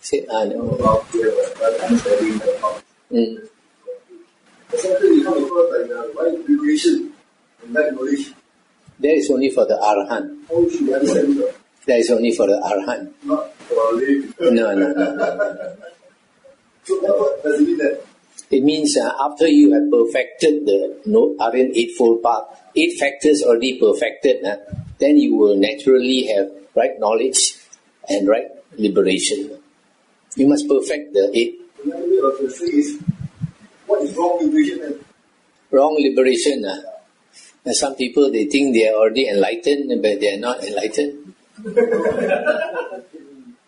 Say, no. That is only for the Arhan. That is only for the Arhan. Not for a No. So what does it mean that? It means after you have perfected the Aryan Eightfold Path, 8 factors already perfected, then you will naturally have right knowledge and right liberation. You must perfect the 8. What is wrong liberation then? Wrong liberation. Some people, they think they are already enlightened, but they are not enlightened. Another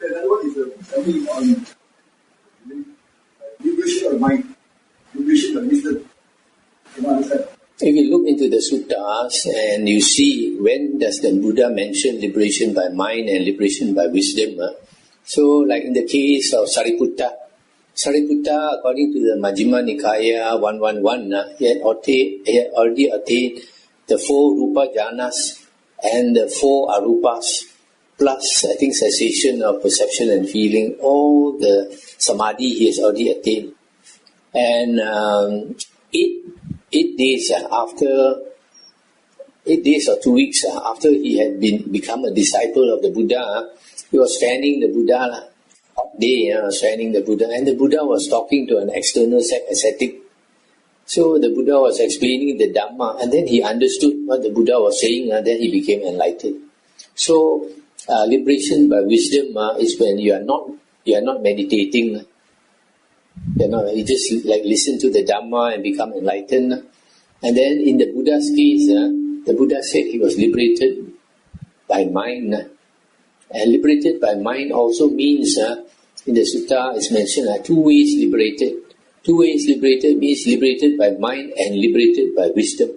one is something on liberation of mind, liberation of wisdom. You understand? If you look into the suttas and you see when does the Buddha mention liberation by mind and liberation by wisdom. So like in the case of Sariputta, according to the Majjhima Nikaya 111, he had already attained the 4 Rupa Jhanas and the 4 Arupas, plus I think cessation of perception and feeling, all the Samadhi he has already attained. And 8 days after 8 days or 2 weeks after he had become a disciple of the Buddha, he was fanning the Buddha. Hot day, fanning the Buddha, and the Buddha was talking to an external ascetic. So the Buddha was explaining the Dhamma, and then he understood what the Buddha was saying, and then he became enlightened. So liberation by wisdom is when you are not meditating. You just like listen to the Dhamma and become enlightened. And then in the Buddha's case, the Buddha said he was liberated by mind. And liberated by mind also means, in the sutta it's mentioned, 2 ways liberated. 2 ways liberated means liberated by mind and liberated by wisdom.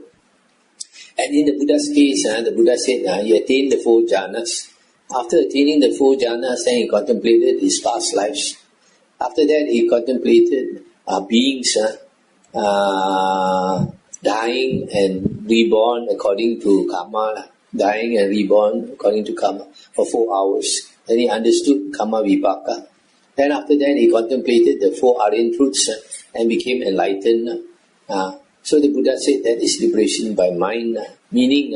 And in the Buddha's case, the Buddha said he attained the 4 jhanas. After attaining the 4 jhanas, then he contemplated his past lives. After that, he contemplated beings dying and reborn according to karma. Dying and reborn according to karma for 4 hours. Then he understood karma vipaka. Then after that he contemplated the 4 Aryan truths and became enlightened. So the Buddha said that is liberation by mind. Meaning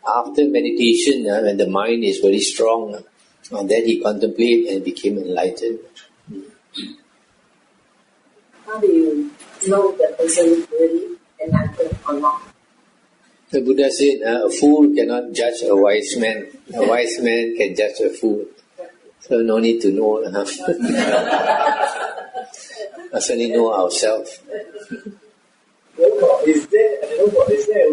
after meditation, when the mind is very strong, then he contemplated and became enlightened. How do you know the person is really enlightened or not? The Buddha said, a fool cannot judge a wise man. A wise man can judge a fool. So no need to know. Us only know ourselves. Is there a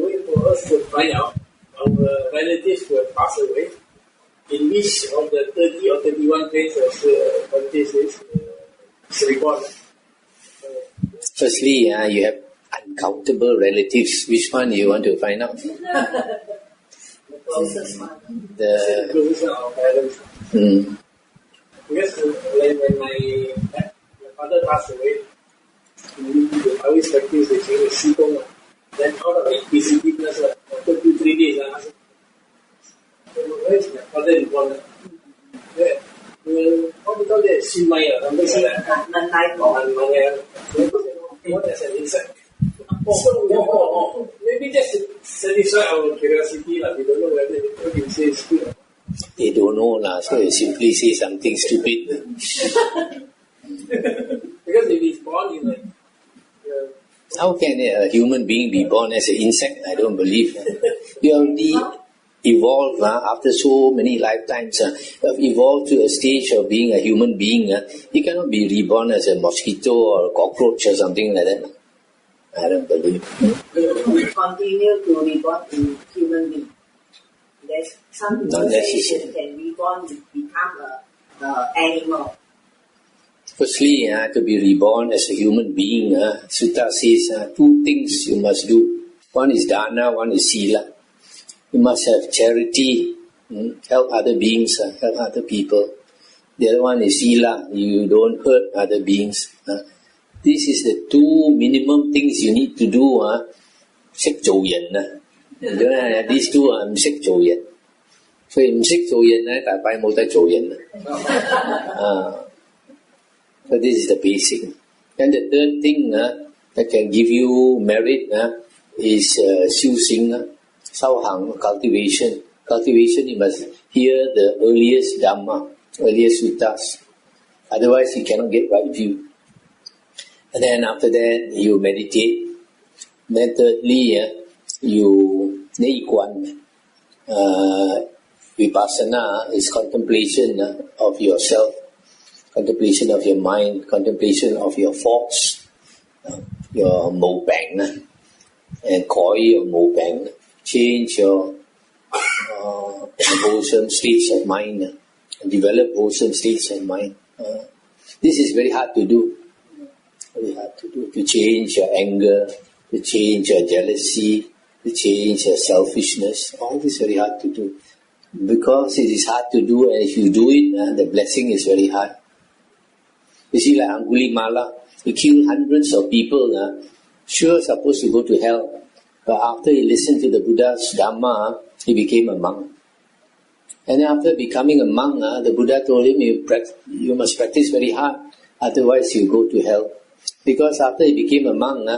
way for us to find out our relatives who have passed away? In which of the 30 or 31 planes of consciousness is reborn? Firstly, you have uncountable relatives. Which one you want to find out? The closest one. The closest one, our parents. Because when my father passed away, I always practice the saying Sitong. Then out of inquisitiveness, after 2-3 days, I asked, where is my father reborn? What we call that? Shinmaya. Something like that. What is an insect? Maybe just to satisfy our curiosity, we don't know whether what you say is true. They don't know, so they simply say something stupid. Because if he's born, he's like... How can a human being be born as an insect? I don't believe. You already evolved after so many lifetimes. You have evolved to a stage of being a human being. You cannot be reborn as a mosquito or a cockroach or something like that. I don't believe. We continue to reborn in human being. There's some people say can reborn to become an animal. Firstly, to be reborn as a human being, Sutta says 2 things you must do. One is dana, one is sila. You must have charity, help other beings, help other people. The other one is sila, you don't hurt other beings. This is the 2 minimum things you need to do. These 2 are 所以唔識做人咧，大擺冇得做人啦。So this is the basic. And the third thing that can give you merit is 修行, 修行, cultivation. Cultivation, you must hear the earliest Dhamma, earliest suttas. Otherwise, you cannot get right view. And then after that, you meditate. Then thirdly, you Neikwan. Vipassana is contemplation of yourself, contemplation of your mind, contemplation of your thoughts, your mô bang, and koi your mô bang. Change your wholesome states of mind and develop wholesome states of mind. This is very hard to do. Very hard to do. To change your anger, to change your jealousy, to change your selfishness. All this is very hard to do. Because it is hard to do, and if you do it, the blessing is very hard. You see, like Angulimala, he killed hundreds of people, sure supposed to go to hell. But after he listened to the Buddha's Dhamma, he became a monk. And then after becoming a monk, the Buddha told him, you must practice very hard, otherwise you go to hell. Because after he became a monk,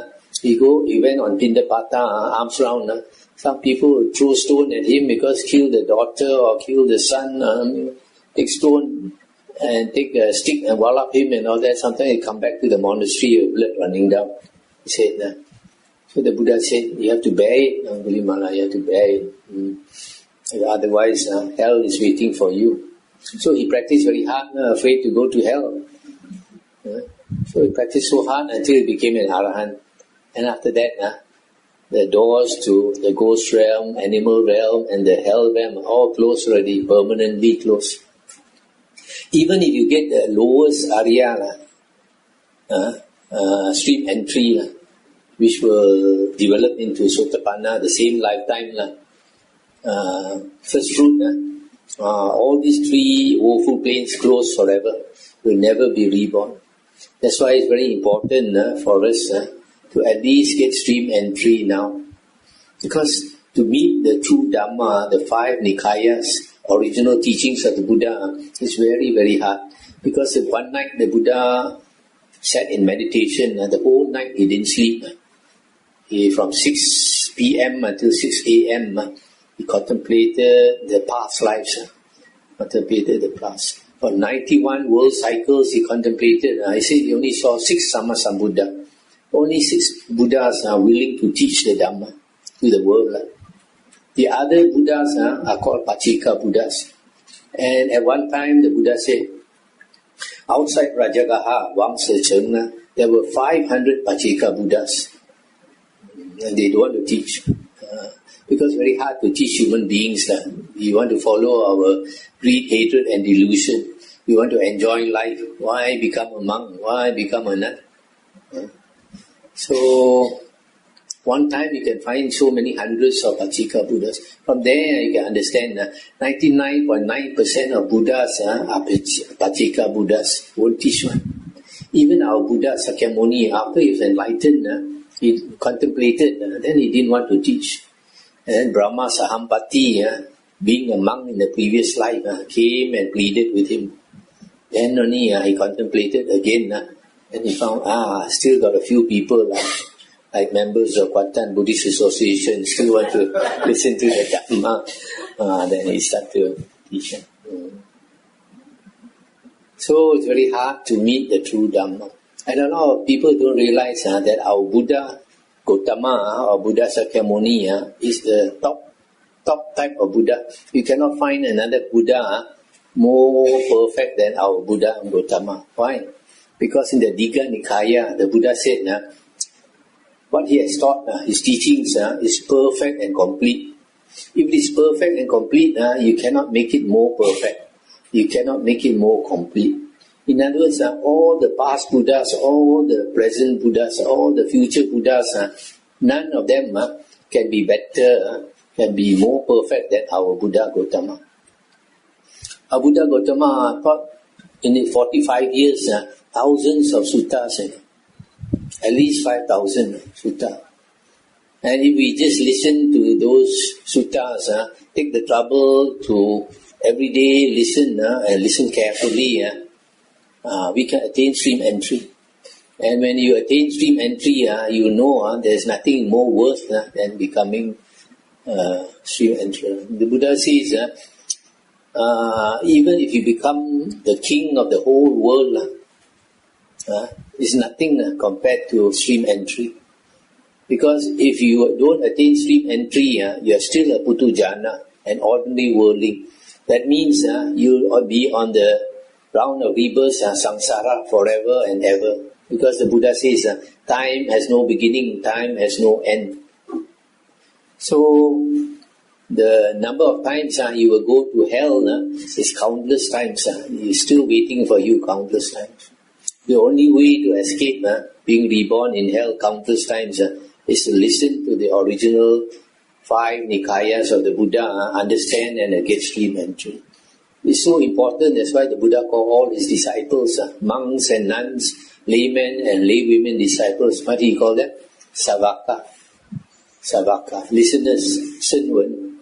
he went on Pindapata, arms round. Some people would throw stone at him because kill the daughter or kill the son, take stone and take a stick and wallop him and all that. Sometimes he come back to the monastery with blood running down. He said, so the Buddha said, you have to bear it, Angulimala, you have to bear it. Otherwise, hell is waiting for you. So he practiced very hard, afraid to go to hell. So he practiced so hard until he became an Arahant. And after that, the doors to the ghost realm, animal realm, and the hell realm are all closed already, permanently closed. Even if you get the lowest area, stream entry, which will develop into Sotapanna the same lifetime, first fruit, all these three woeful planes closed forever, will never be reborn. That's why it's very important for us to at least get stream entry now. Because to meet the true Dhamma, the 5 Nikayas, original teachings of the Buddha, is very, very hard. Because one night the Buddha sat in meditation, the whole night he didn't sleep. From 6 p.m. until 6 a.m., he contemplated the past lives. Contemplated the past. For 91 world cycles he contemplated. I said he only saw 6 Sammasambuddha. Only 6 Buddhas are willing to teach the Dhamma to the world. The other Buddhas are called Pachika Buddhas. And at one time the Buddha said, outside Rajagaha, Wangsa Cheng, there were 500 Pachika Buddhas. And they don't want to teach. Because it's very hard to teach human beings. We want to follow our greed, hatred and delusion. We want to enjoy life. Why become a monk? Why become a nun? So, one time you can find so many hundreds of Pachika Buddhas. From there you can understand 99.9% of Buddhas are Pachika Buddhas. Won't teach one. Even our Buddha Sakyamuni, after he was enlightened, he contemplated, then he didn't want to teach. And then Brahma Sahampati, being a monk in the previous life, came and pleaded with him. Then only he contemplated again, and he found, still got a few people like members of Kuantan Buddhist Association still want to listen to the Dhamma. Then he started to teach. So it's very hard to meet the true Dhamma. And a lot of people don't realize that our Buddha Gautama or Buddha Sakyamuni is the top type of Buddha. You cannot find another Buddha more perfect than our Buddha Gautama. Why? Because in the Digha Nikaya, the Buddha said, what he has taught, his teachings is perfect and complete. If it is perfect and complete, you cannot make it more perfect. You cannot make it more complete. In other words, all the past Buddhas, all the present Buddhas, all the future Buddhas, none of them can be better, can be more perfect than our Buddha Gautama. Our Buddha Gautama taught in 45 years, thousands of suttas, at least 5,000 sutta. And if we just listen to those suttas, take the trouble to every day listen and listen carefully, we can attain stream entry. And when you attain stream entry, you know there's nothing more worth than becoming stream entry. The Buddha says, even if you become the king of the whole world, it's nothing compared to stream entry. Because if you don't attain stream entry, you are still a putujana, an ordinary worldling. That means you will be on the round of rebirth, samsara, forever and ever. Because the Buddha says, time has no beginning, time has no end. So, the number of times you will go to hell is countless times. It's still waiting for you countless times. The only way to escape being reborn in hell countless times is to listen to the original 5 Nikayas of the Buddha, understand and get stream entry. It's so important, that's why the Buddha called all his disciples, monks and nuns, laymen and laywomen disciples. What do you call them? Savaka. Savaka. Listeners, Senwen.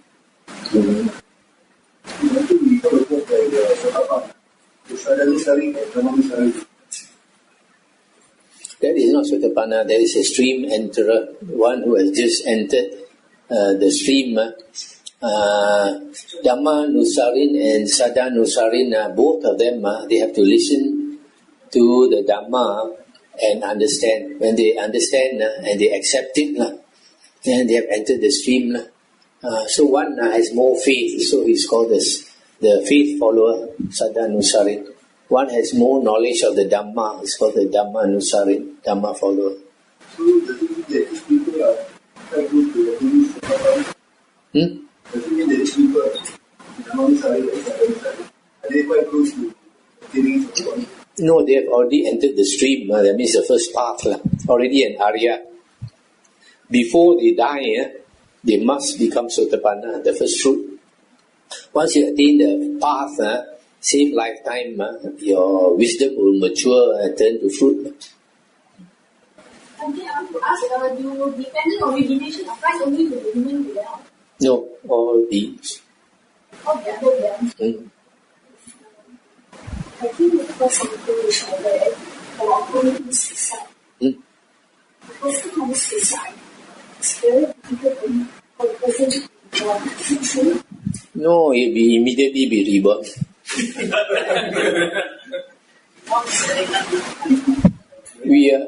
That is not Sotapanna, that is a stream enterer, one who has just entered the stream. Dhamma Nusarin and Sada Nusarin, both of them, they have to listen to the Dhamma and understand. When they understand and they accept it, then they have entered the stream. So one has more faith, so he's called the faith follower, Sada Nusarin. One has more knowledge of the Dhamma, it's called the Dhamma Nusarin, Dhamma follower. So does it mean that these people are quite good to the Buddhist? Does it mean that these people, Dhamma Nusari and Sada Nusari, are they quite close to attaining Sotapanna? No, they have already entered the stream, that means the first path, already an Arya. Before they die, they must become Sotapanna, the first fruit. Once you attain the path, same lifetime, your wisdom will mature and turn to fruit. I want to ask, you dependent origination applies only to the human being? No, all beings. All beings. I think the first something is that for committing suicide. The person commits suicide. It's very difficult for the person to be. No, he'll be immediately be reborn.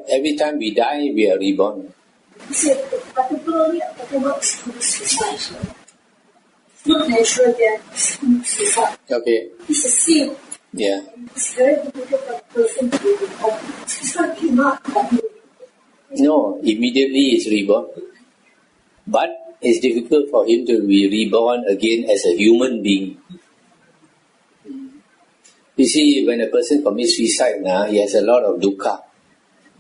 Every time we die, we are reborn. Particularly about suicide. Not natural death, suicide. Okay. It's a sin. Yeah. It's very difficult for a person to be reborn. It's not cannot. No, immediately he's reborn. But it's difficult for him to be reborn again as a human being. You see, when a person commits suicide, he has a lot of dukkha.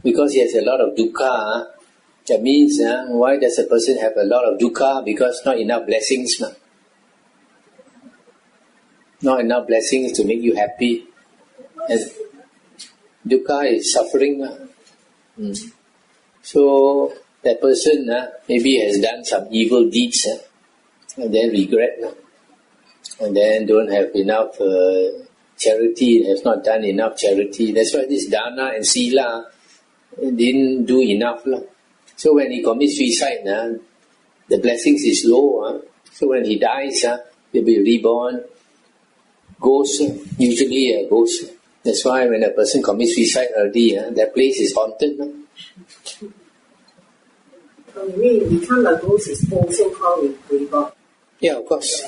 Because he has a lot of dukkha, that means, why does a person have a lot of dukkha? Because not enough blessings. Not enough blessings to make you happy. And dukkha is suffering. So, that person maybe has done some evil deeds and then regret. And then don't have enough charity, has not done enough charity. That's why this dana and sila didn't do enough. So when he commits suicide, the blessings is low. So when he dies, he'll be reborn. Ghost, usually a ghost. That's why when a person commits suicide already, that place is haunted. You mean become a ghost is also called reborn? Yeah, of course.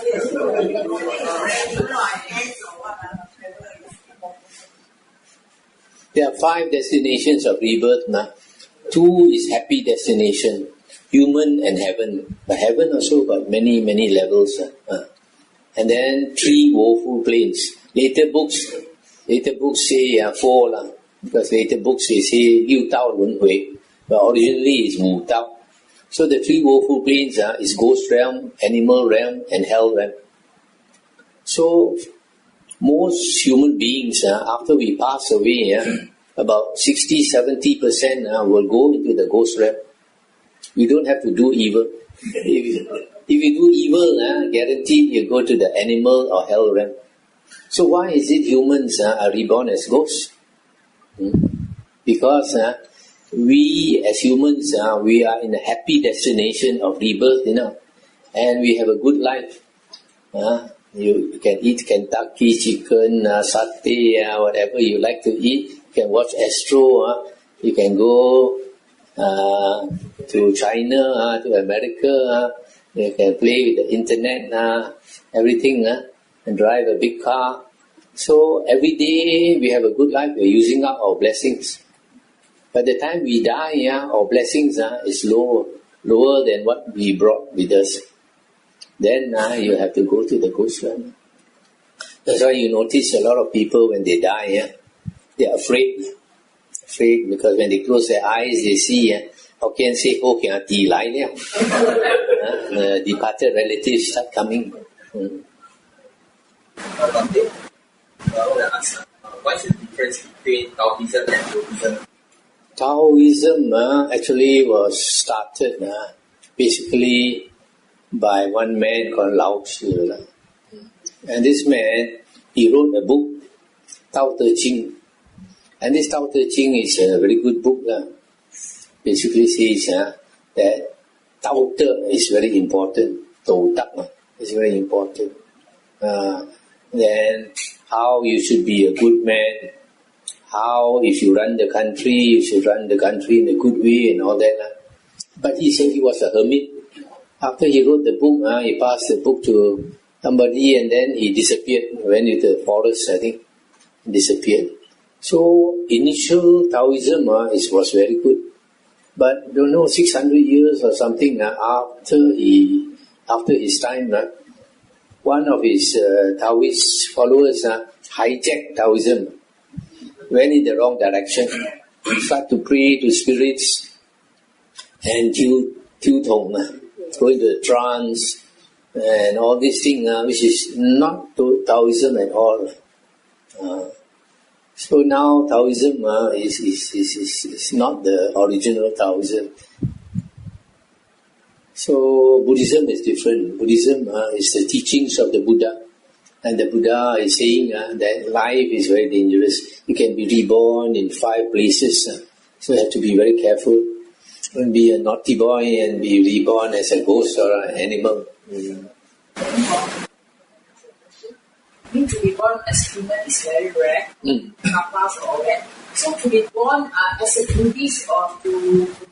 There are 5 destinations of rebirth. 2 is happy destination, human and heaven. But heaven also got many, many levels. And then 3 woeful planes. Later books say 4 because later books they say 六道轮回, but originally it's 5道. So the 3 woeful planes is ghost realm, animal realm, and hell realm. So most human beings, after we pass away, about 60-70% will go into the ghost realm. You don't have to do evil. If you do evil, guaranteed you go to the animal or hell realm. So why is it humans are reborn as ghosts? Because we as humans, we are in a happy destination of rebirth, and we have a good life. You can eat Kentucky chicken, satay, whatever you like to eat. You can watch Astro. You can go to China, to America. You can play with the internet, everything, and drive a big car. So every day we have a good life. We're using up our blessings. By the time we die, our blessings is lower than what we brought with us. Then you have to go to the ghost realm. That's why you notice a lot of people when they die, they are afraid. Afraid because when they close their eyes, they see, how can say, oh, can I lie there? The departed relatives start coming. What's the difference between Taoism and Buddhism? Taoism actually was started basically by one man called Lao Tzu. And this man, he wrote a book, Tao Te Ching. And this Tao Te Ching is a very good book. Basically says that Tao Te is very important. Tao Tak is very important. Then how you should be a good man. How if you run the country, you should run the country in a good way and all that. But he said he was a hermit. After he wrote the book, he passed the book to somebody and then he disappeared. Went into the forest, I think. Disappeared. So initial Taoism was very good. But 600 years or something after his time, one of his Taoist followers hijacked Taoism, went in the wrong direction, start to pray to spirits and Tong, go into a trance and all these things, which is not Taoism at all. So now Taoism is not the original Taoism. So Buddhism is different. Buddhism is the teachings of the Buddha. And the Buddha is saying that life is very dangerous. You can be reborn in 5 places. So you have to be very careful. Don't be a naughty boy and be reborn as a ghost or an animal. To be born as human is very rare. Kapas or all that. So to be born as a Buddhist or to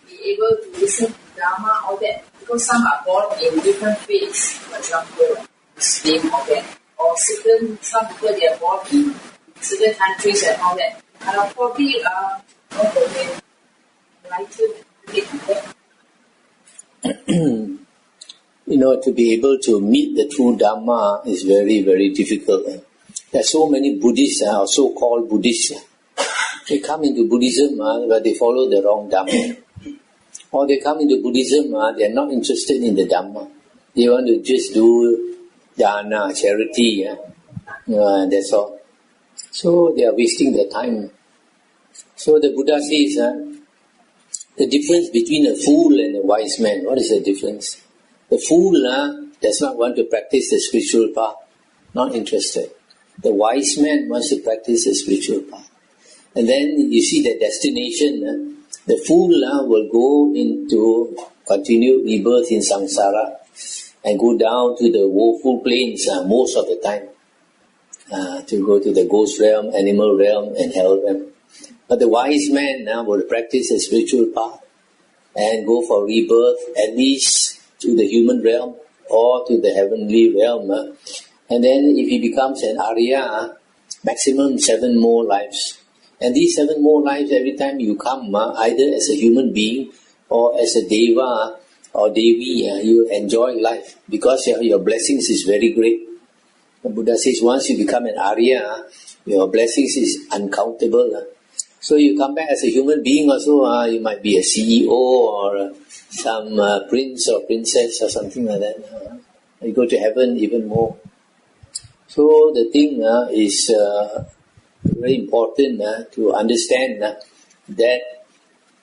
be able to listen to Dharma, all that, because some are born in different faiths, for example, Muslim or that, or some people they are born in certain countries and all that. Probably to be able to meet the true Dharma is very, very difficult. There are so many Buddhists, or so-called Buddhists. They come into Buddhism, but they follow the wrong Dharma. Or they come into Buddhism, they are not interested in the Dhamma. They want to just do dana, charity, that's all. So they are wasting their time. So the Buddha says, the difference between a fool and a wise man, what is the difference? The fool does not want to practice the spiritual path, not interested. The wise man wants to practice the spiritual path. And then you see the destination, the fool will go into continued rebirth in samsara and go down to the woeful plains most of the time, to go to the ghost realm, animal realm and hell realm. But the wise man will practice the spiritual path and go for rebirth at least to the human realm or to the heavenly realm. And then if he becomes an Arya, maximum 7 more lives. And these 7 more lives, every time you come, either as a human being or as a Deva or Devi, you enjoy life because your blessings is very great. The Buddha says once you become an Arya, your blessings is uncountable. So you come back as a human being also, you might be a CEO or some prince or princess or something like that. You go to heaven even more. So the thing is very important to understand that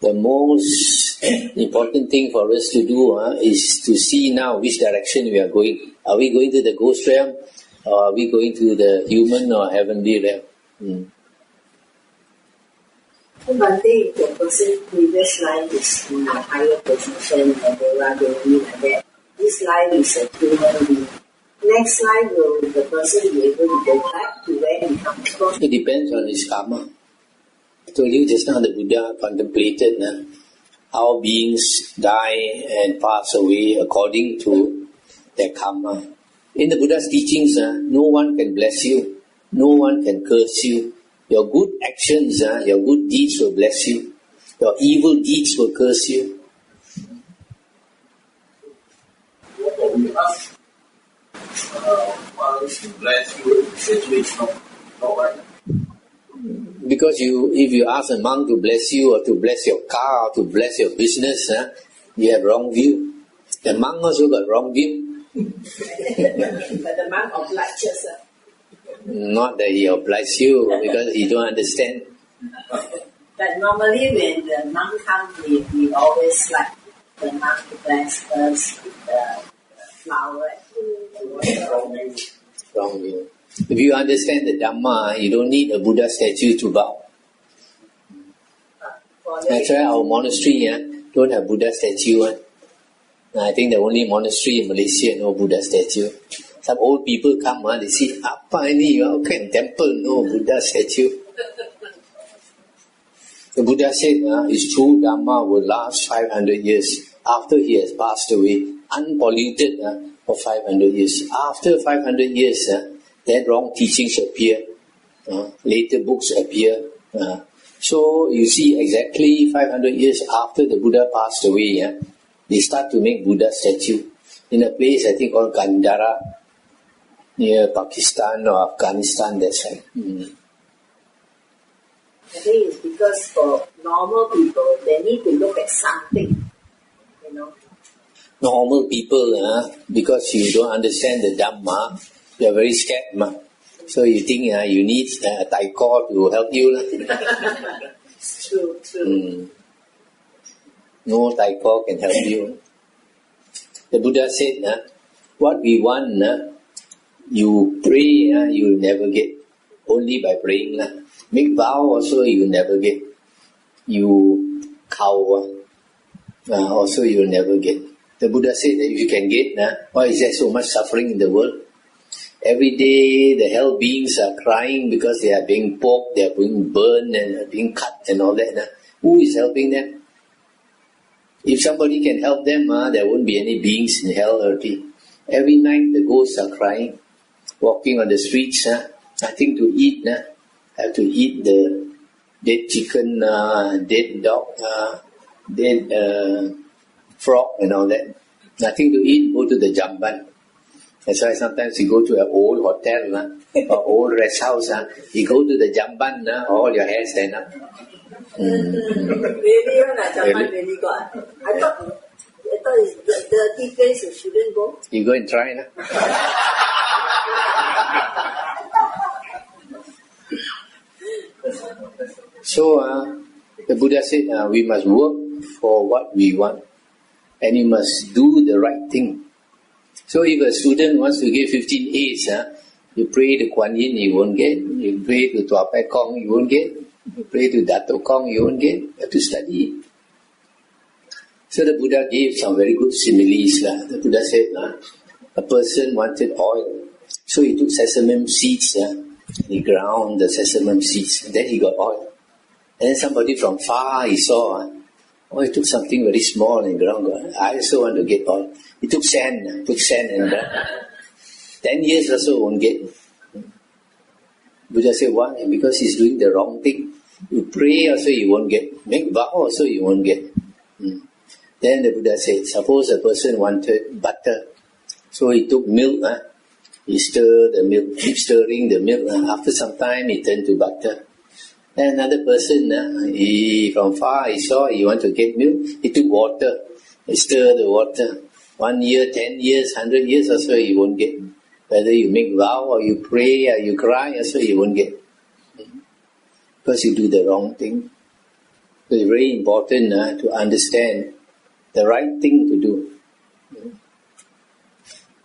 The most important thing for us to do is to see now which direction we are going. Are we going to the ghost realm, or are we going to the human or heavenly realm? One day, the person previous life is in a higher position, and they are doing like that. This life is a human being. Next life, will the person be able to go back to where he comes from? It depends on his karma. I told you just now the Buddha contemplated how beings die and pass away according to their karma. In the Buddha's teachings, no one can bless you, no one can curse you. Your good actions, your good deeds will bless you. Your evil deeds will curse you. What we ask others to bless you, essentially it's not right. Because if you ask a monk to bless you, or to bless your car, or to bless your business, you have wrong view. The monk also got wrong view. But the monk obliges. Not that he obliges you, because he don't understand. But normally when the monk comes, we always like the monk to bless us with the flower. Wrong view. If you understand the Dhamma, you don't need a Buddha statue to bow. That's why our monastery don't have Buddha statue. I think the only monastery in Malaysia no Buddha statue. Some old people come, they see, apa ini, how can temple no Buddha statue? The Buddha said, his true Dhamma will last 500 years after he has passed away, unpolluted for 500 years. After 500 years, then wrong teachings appear, later books appear. So you see, exactly 500 years after the Buddha passed away, they start to make Buddha statue in a place I think called Gandhara, near Pakistan or Afghanistan, that side. I think it's because for normal people, they need to look at something, Normal people, because you don't understand the Dhamma, you are very scared. So you think you need a taiko to help you. True. No taiko can help you. The Buddha said, what we want, you pray, you will never get. Only by praying. Make vow also, you will never get. You cow, also you will never get. The Buddha said that if you can get, why is there so much suffering in the world? Every day the hell beings are crying because they are being poked, they are being burned and being cut and all that. Who is helping them? If somebody can help them, there won't be any beings in hell already. Every night the ghosts are crying, walking on the streets, nothing to eat, have to eat the dead chicken, dead dog, dead frog and all that. Nothing to eat, go to the jamban. That's why sometimes you go to an old hotel or old rest house, you go to the jamban, all your hair stand up. Really, jamban really got. I thought it's the dirty place, you shouldn't go. You go and try, So, the Buddha said, we must work for what we want. And you must do the right thing. So if a student wants to get 15 A's, you pray to Kuan Yin, you won't get. You pray to Tua Pai Kong, you won't get. You pray to Dato Kong, you won't get. You have to study. So the Buddha gave some very good similes. The Buddha said, a person wanted oil. So he took sesame seeds, he ground the sesame seeds, and then he got oil. And then somebody from far, he saw, he took something very small and ground. I also want to get oil. He took sand and 10 years also won't get. Buddha said, why? Because he's doing the wrong thing. You pray also you won't get. Make vow also you won't get. Then the Buddha said, suppose a person wanted butter. So he took milk. He stirred the milk, keep stirring the milk. After some time he turned to butter. Then another person, from far he saw he want to get milk. He took water. He stirred the water. 1 year, 10 years, 100 years or so you won't get. Whether you make vow or you pray or you cry or so you won't get. Because you do the wrong thing. So it's very important to understand the right thing to do.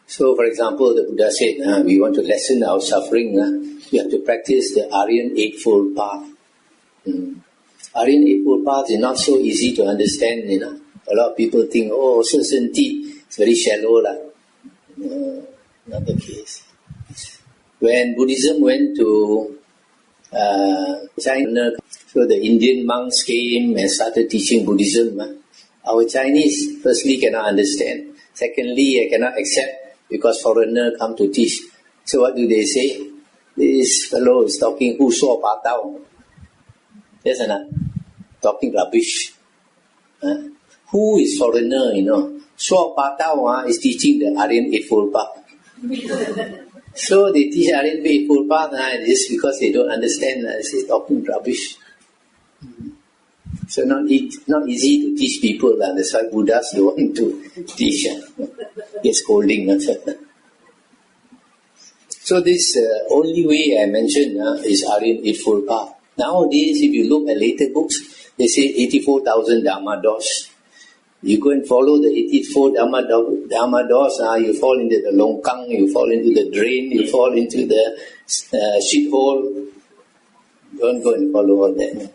So, for example, the Buddha said, we want to lessen our suffering, we have to practice the Aryan Eightfold Path. Aryan Eightfold Path is not so easy to understand, A lot of people think, certainty, it's very shallow. Not the case. When Buddhism went to China, so the Indian monks came and started teaching Buddhism. Our Chinese, firstly, cannot understand. Secondly, I cannot accept because foreigner come to teach. So what do they say? This fellow is talking who saw patao. Yes or not? Talking rubbish. Who is foreigner, Saw patao is teaching the Aryan Eightfold Path. So they teach Aryan Eightfold Path just because they don't understand. It's talking rubbish. So not easy to teach people. That's why Buddhas don't want to teach. Get scolding. So this only way I mentioned is Aryan Eightfold Path. Nowadays, if you look at later books, they say 84,000 Dharma doors. You go and follow the 84 Dharma doors, you fall into the longkang, you fall into the drain, you fall into the shithole. Don't go and follow all that.